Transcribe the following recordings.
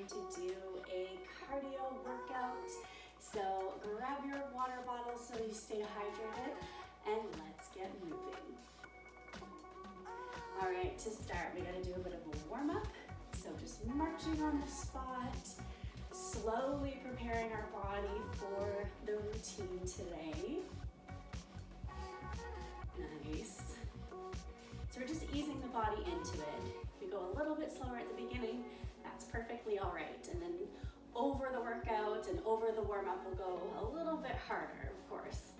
going to do a cardio workout. So grab your water bottle so you stay hydrated and let's get moving. All right, to start, we gotta do a bit of a warm up. So just marching on the spot, slowly preparing our body for the routine today. Nice. So we're just easing the body into it. If we go a little bit slower at the beginning, that's perfectly all right. And then over the workout and over the warm up, we'll go a little bit harder, of course.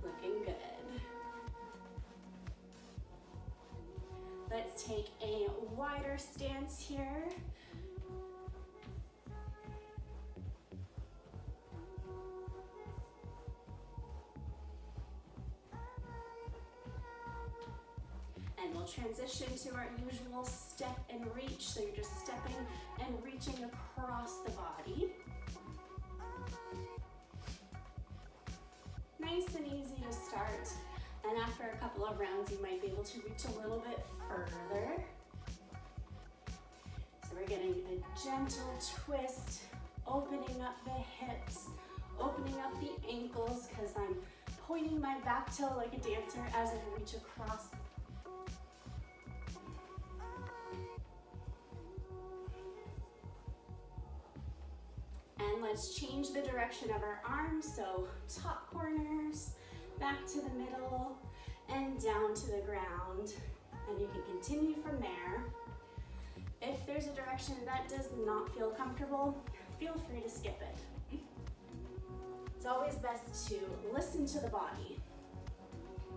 Looking good. Let's take a wider stance here. And we'll transition to our usual step and reach. So you're just stepping and reaching across the body. Nice and easy to start. And after a couple of rounds, you might be able to reach a little bit further. So we're getting a gentle twist, opening up the hips, opening up the ankles, because I'm pointing my back toe like a dancer as I reach across. And let's change the direction of our arms. So top corners, back to the middle, and down to the ground. And you can continue from there. If there's a direction that does not feel comfortable, feel free to skip it. It's always best to listen to the body.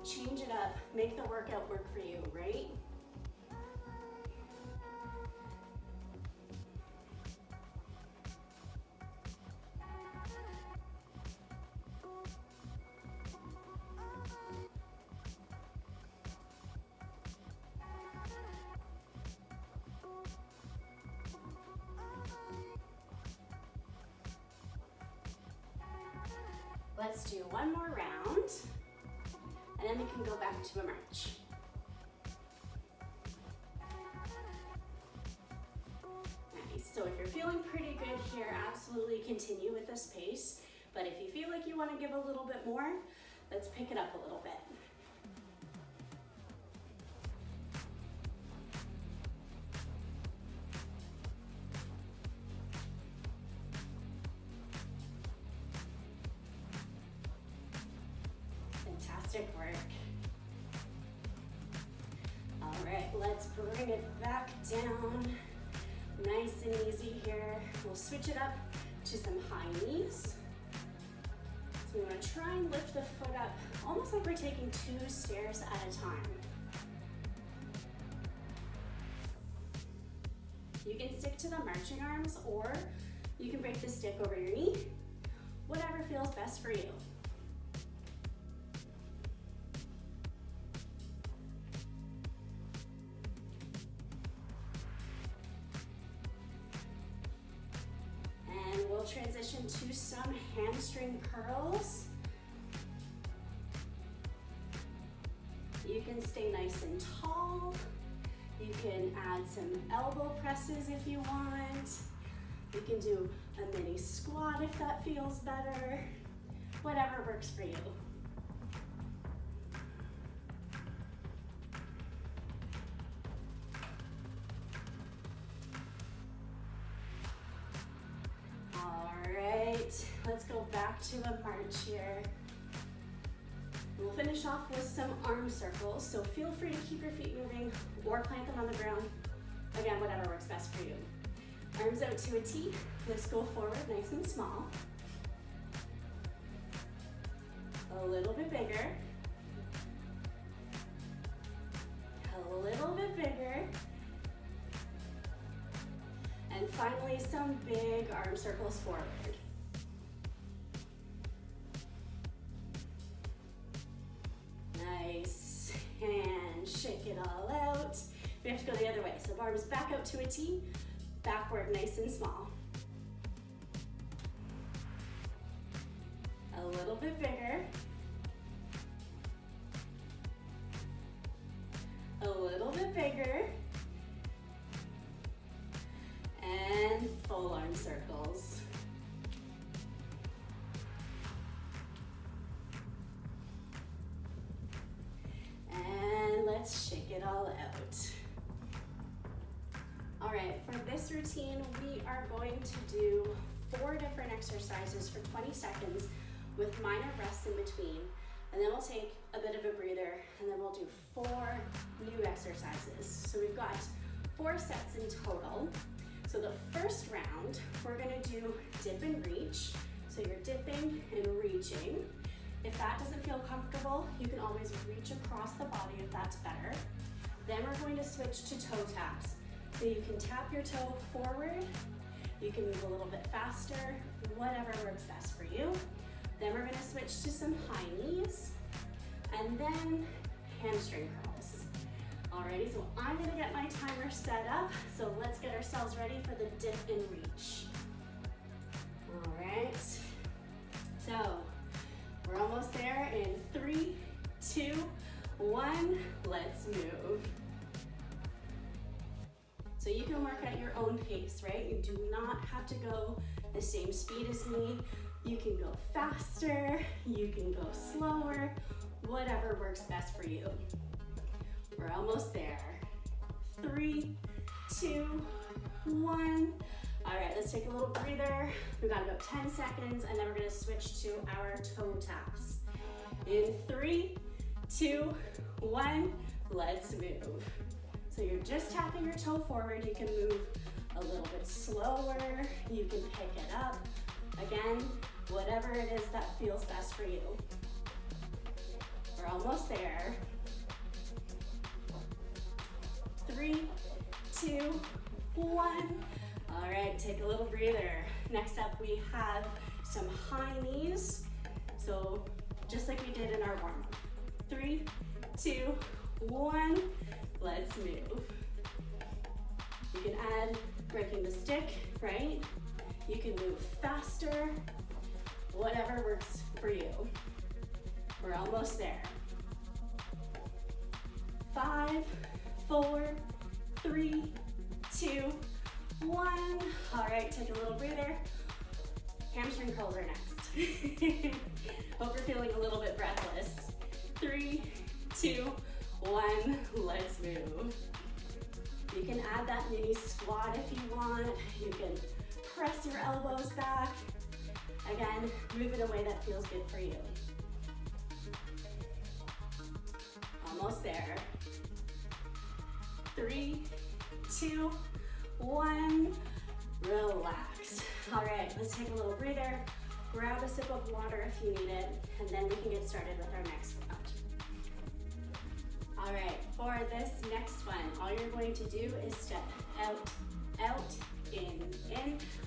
Change it up, make the workout work for you, right? Let's do one more round, and then we can go back to a march. Nice, so if you're feeling pretty good here, absolutely continue with this pace. But if you feel like you want to give a little bit more, let's pick it up a little bit. Fantastic work. All right, let's bring it back down. Nice and easy here. We'll switch it up to some high knees. So we want to try and lift the foot up, almost like we're taking 2 stairs at a time. You can stick to the marching arms, or you can break the stick over your knee, whatever feels best for you. We'll transition to some hamstring curls. You can stay nice and tall. You can add some elbow presses if you want. You can do a mini squat if that feels better. Whatever works for you. Let's go back to a march here. We'll finish off with some arm circles, so feel free to keep your feet moving or plant them on the ground. Again, whatever works best for you. Arms out to a T. Let's go forward nice and small. A little bit bigger. A little bit bigger. And finally, some big arm circles forward. Nice, and shake it all out. We have to go the other way, so arms back out to a T, backward nice and small. A little bit bigger. A little bit bigger. routine, we are going to do 4 different exercises for 20 seconds with minor rests in between. And then we'll take a bit of a breather, and then we'll do 4 new exercises. So we've got 4 sets in total. So the first round, we're gonna do dip and reach. So you're dipping and reaching. If that doesn't feel comfortable, you can always reach across the body if that's better. Then we're going to switch to toe taps. So you can tap your toe forward, you can move a little bit faster, whatever works best for you. Then we're gonna switch to some high knees, and then hamstring curls. Alrighty, so I'm gonna get my timer set up, so let's get ourselves ready for the dip and reach. All right, so we're almost there in 3, 2, 1, let's move. So you can work at your own pace, right? You do not have to go the same speed as me. You can go faster, you can go slower, whatever works best for you. We're almost there. 3, 2, 1. All right, let's take a little breather. We've got about 10 seconds, and then we're gonna switch to our toe taps. In 3, 2, 1, let's move. So you're just tapping your toe forward. You can move a little bit slower. You can pick it up. Again, whatever it is that feels best for you. We're almost there. 3, 2, 1. All right, take a little breather. Next up, we have some high knees. So just like we did in our warm-up. 3, 2, 1, let's move. You can add breaking the stick, right? You can move faster, whatever works for you. We're almost there. 5, 4, 3, 2, 1. All right, take a little breather. Hamstring curls are next. Hope you're feeling a little bit breathless. 3, 2, 1, let's move. You can add that mini squat if you want. You can press your elbows back. Again, move in a way that feels good for you. Almost there. 3, 2, 1, relax. All right, let's take a little breather. Grab a sip of water if you need it, and then we can get started with our next round. All right, for this next one, all you're going to do is step out, out, in.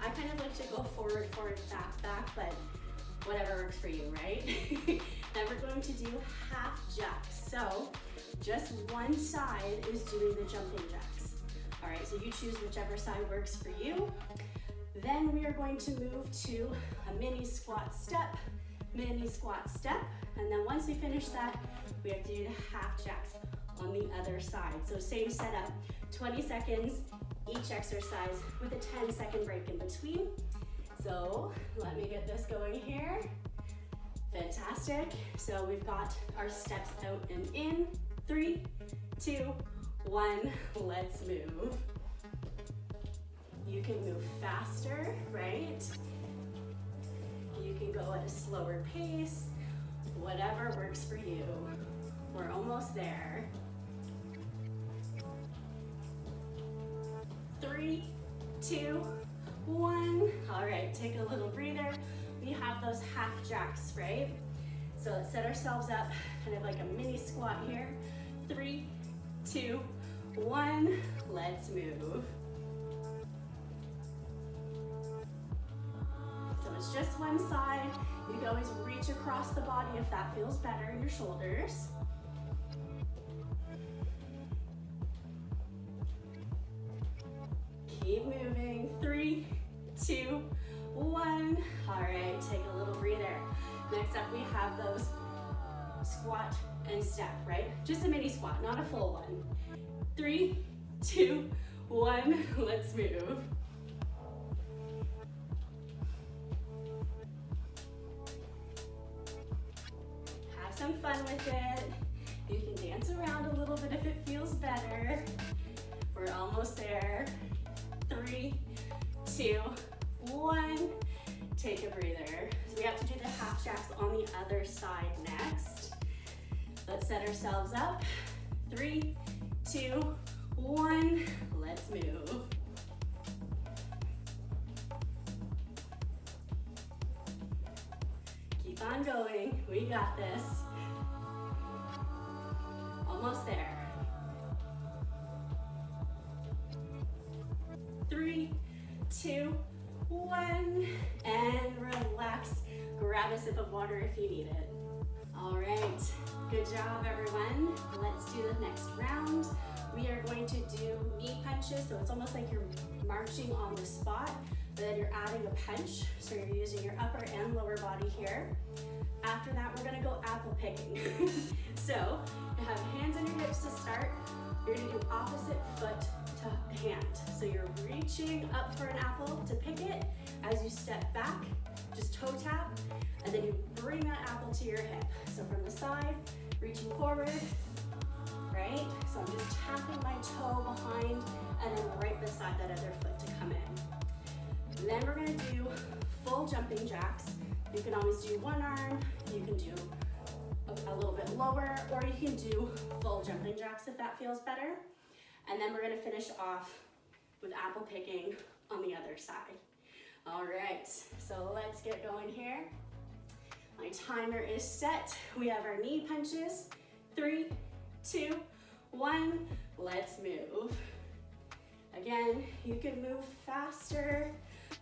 I kind of like to go forward, forward, back, back, but whatever works for you, right? Then we're going to do half jacks. So just one side is doing the jumping jacks. All right, so you choose whichever side works for you. Then we are going to move to a mini squat step, and then once we finish that, we have to do the half jacks on the other side. So same setup, 20 seconds each exercise with a 10-second break in between. So let me get this going here. Fantastic. So we've got our steps out and in. 3, 2, 1, let's move. You can move faster, right? You can go at a slower pace, whatever works for you. We're almost there. 3, 2, 1. All right, take a little breather. We have those half jacks, right? So let's set ourselves up kind of like a mini squat here. 3, 2, 1, let's move. So it's just one side. You can always reach across the body if that feels better in your shoulders. Keep moving. 3, 2, 1. All right, take a little breather. Next up, we have those squat and step, right? Just a mini squat, not a full one. 3, 2, 1, let's move. Have some fun with it. You can dance around a little bit if it feels better. We're almost there. 3, 2, 1. Take a breather. So we have to do the half jacks on the other side next. Let's set ourselves up. 3, 2, 1. Let's move. Keep on going. We got this. Almost there. 3, 2, 1. And relax. Grab a sip of water if you need it. All right. Good job, everyone. Let's do the next round. We are going to do knee punches. So it's almost like you're marching on the spot, but then you're adding a punch. So you're using your upper and lower body here. After that, we're gonna go apple picking. So you have hands on your hips to start. You're gonna do opposite foot to hand. So you're reaching up for an apple to pick it. As you step back, just toe tap, and then you bring that apple to your hip. So from the side, reaching forward, right? So I'm just tapping my toe behind and then right beside that other foot to come in. And then we're gonna do full jumping jacks. You can always do one arm, you can do a little bit lower, or you can do full jumping jacks if that feels better. And then we're gonna finish off with apple picking on the other side. All right, so let's get going here. My timer is set. We have our knee punches. 3, 2, 1, let's move. Again, you can move faster,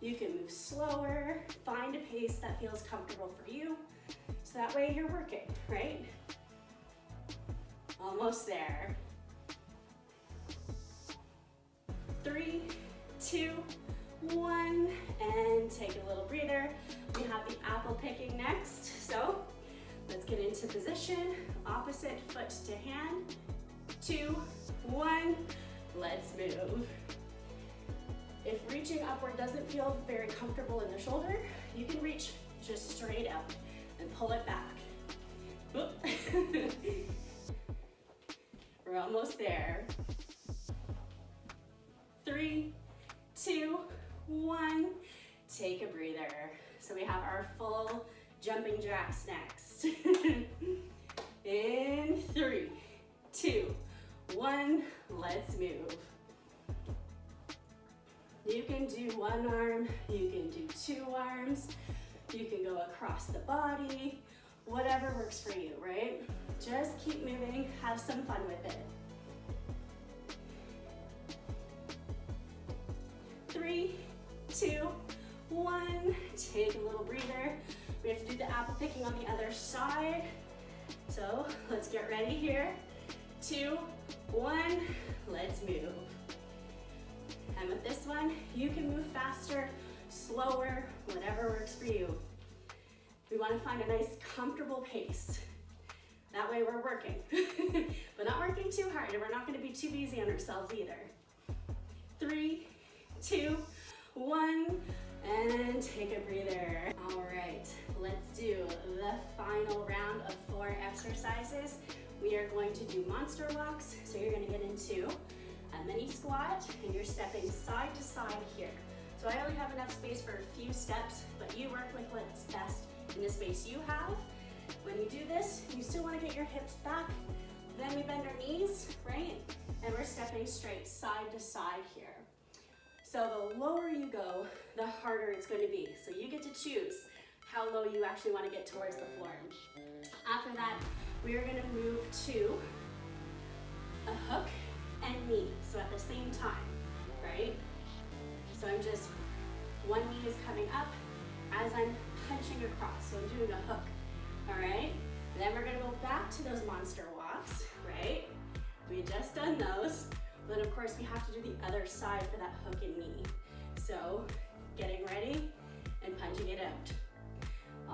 you can move slower, find a pace that feels comfortable for you. So that way you're working, right? Almost there. 3, 2, 1, and take a little breather. We have the apple picking next. So let's get into position. Opposite foot to hand. 2, 1, let's move. If reaching upward doesn't feel very comfortable in the shoulder, you can reach just straight up and pull it back. We're almost there. 3, 2, 1, take a breather. So we have our full jumping jacks next. In 3, 2, 1, let's move. You can do one arm, you can do 2 arms, you can go across the body, whatever works for you, right? Just keep moving, have some fun with it. 3, 2, 1, take a little breather. We have to do the apple picking on the other side. So let's get ready here. 2, 1, let's move. And with this one, you can move faster, slower, whatever works for you. We want to find a nice, comfortable pace. That way we're working, but not working too hard, and we're not going to be too easy on ourselves either. 3, 2, 1, and take a breather. All right, let's do the final round of 4 exercises. We are going to do monster walks. So you're going to get into a mini squat, and you're stepping side to side here. So I only have enough space for a few steps, but you work with what's best in the space you have. When you do this, you still want to get your hips back. Then we bend our knees, right? And we're stepping straight side to side here. So the lower you go, the harder it's going to be. So you get to choose how low you actually want to get towards the floor. After that, we are going to move to a hook and knee, so at the same time, right? So I'm just, one knee is coming up as I'm punching across, so I'm doing a hook, all right? Then we're gonna go back to those monster walks, right? We just done those, but of course we have to do the other side for that hook and knee. So getting ready and punching it out.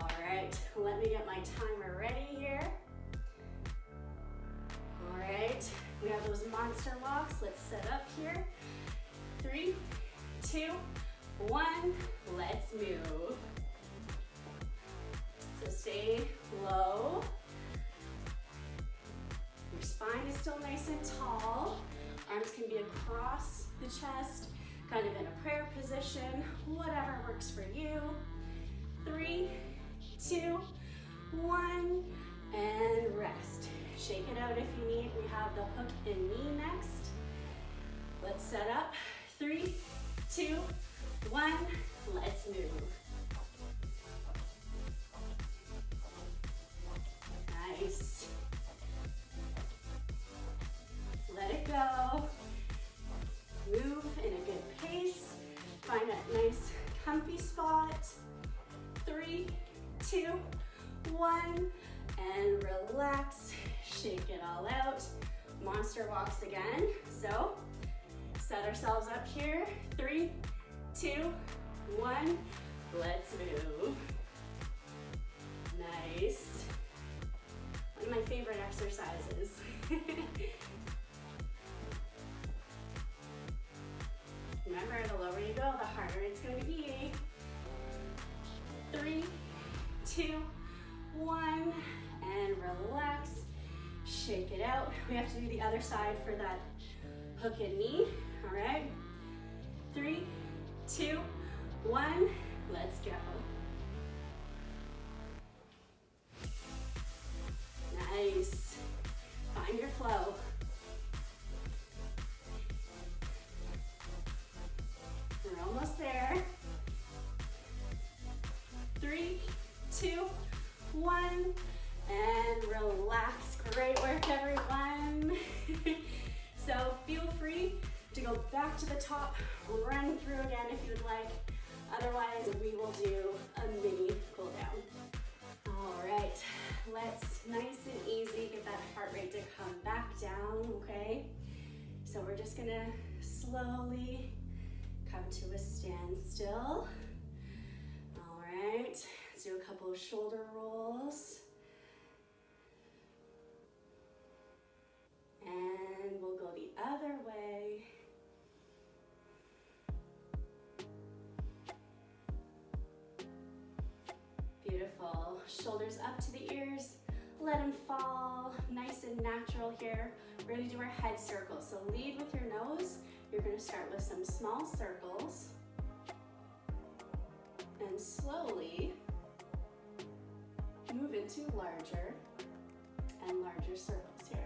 All right, let me get my timer ready here. All right, we have those monster walks. Let's set up here. 3, 2, 1, let's move. So stay low. Your spine is still nice and tall. Arms can be across the chest, kind of in a prayer position, whatever works for you. 3, 2, 1, and rest. Shake it out if you need. We have the hook and knee next. Let's set up. 3, 2, 1, let's move. Nice. Let it go. Move in a good pace. Find a nice comfy spot. 3, 2, 1, and relax. Shake it all out. Monster walks again. So set ourselves up here. 3, 2, 1, let's move. Nice. One of my favorite exercises. Remember, the lower you go, the harder it's going to be. 3, 2, 1, and relax. Shake it out. We have to do the other side for that hook and knee. All right. 3, 2, 1, let's go. Nice. Find your flow. We're almost there. 3, 2, 1, and relax. Great work, everyone. So feel free to go back to the top, run through again if you'd like. Otherwise, we will do a mini cool down. All right, let's nice and easy get that heart rate to come back down, okay? So we're just gonna slowly come to a standstill. All right, let's do a couple of shoulder rolls. And we'll go the other way. Beautiful. Shoulders up to the ears. Let them fall. Nice and natural here. We're going to do our head circle. So lead with your nose. You're going to start with some small circles. And slowly move into larger and larger circles here.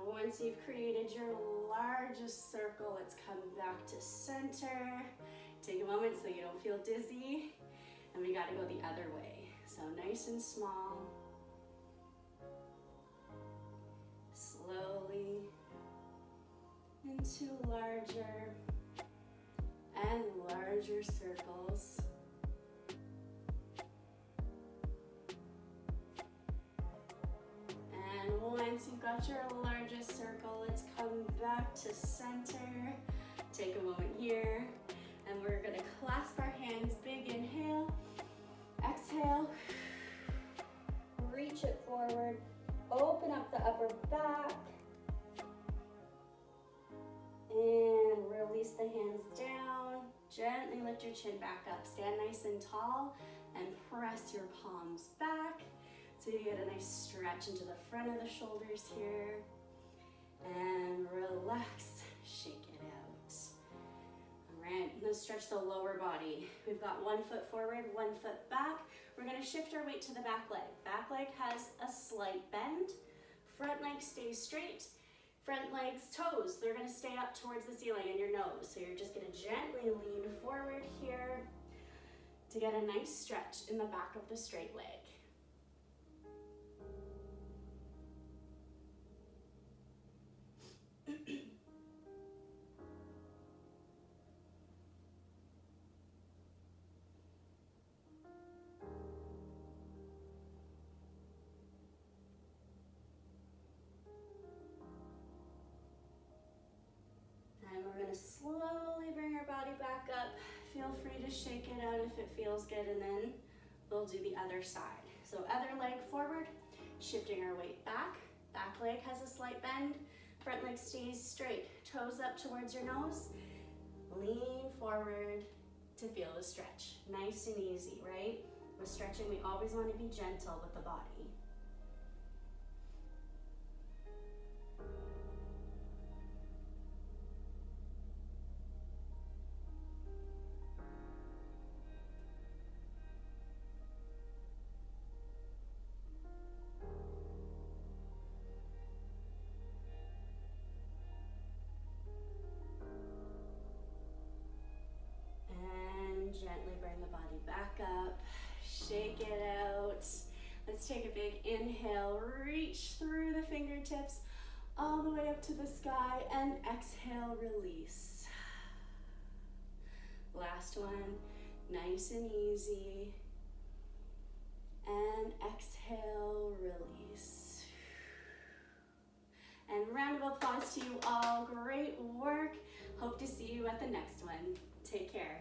Once you've created your largest circle, let's come back to center. Take a moment so you don't feel dizzy. And we got to go the other way. So nice and small. Slowly into larger and larger circles. And once you've got your largest circle, let's come back to center. Take a moment here, and we're gonna clasp our hands. Big inhale, exhale, reach it forward, open up the upper back, and release the hands down. Gently lift your chin back up. Stand nice and tall, and press your palms back. So you get a nice stretch into the front of the shoulders here. And relax, shake it out. All right, let's stretch the lower body. We've got 1 foot forward, 1 foot back. We're gonna shift our weight to the back leg. Back leg has a slight bend. Front leg stays straight. Front leg's toes, they're gonna stay up towards the ceiling and your nose. So you're just gonna gently lean forward here to get a nice stretch in the back of the straight leg. And we're going to slowly bring our body back up. Feel free to shake it out if it feels good, and then we'll do the other side. So other leg forward, shifting our weight back. Back leg has a slight bend. Front leg stays straight. Toes up towards your nose. Lean forward to feel the stretch. Nice and easy, right? With stretching, we always want to be gentle with the body. Shake it out. Let's take a big inhale, reach through the fingertips all the way up to the sky, and exhale, release. Last one, nice and easy. And exhale, release. And round of applause to you all. Great work. Hope to see you at the next one. Take care.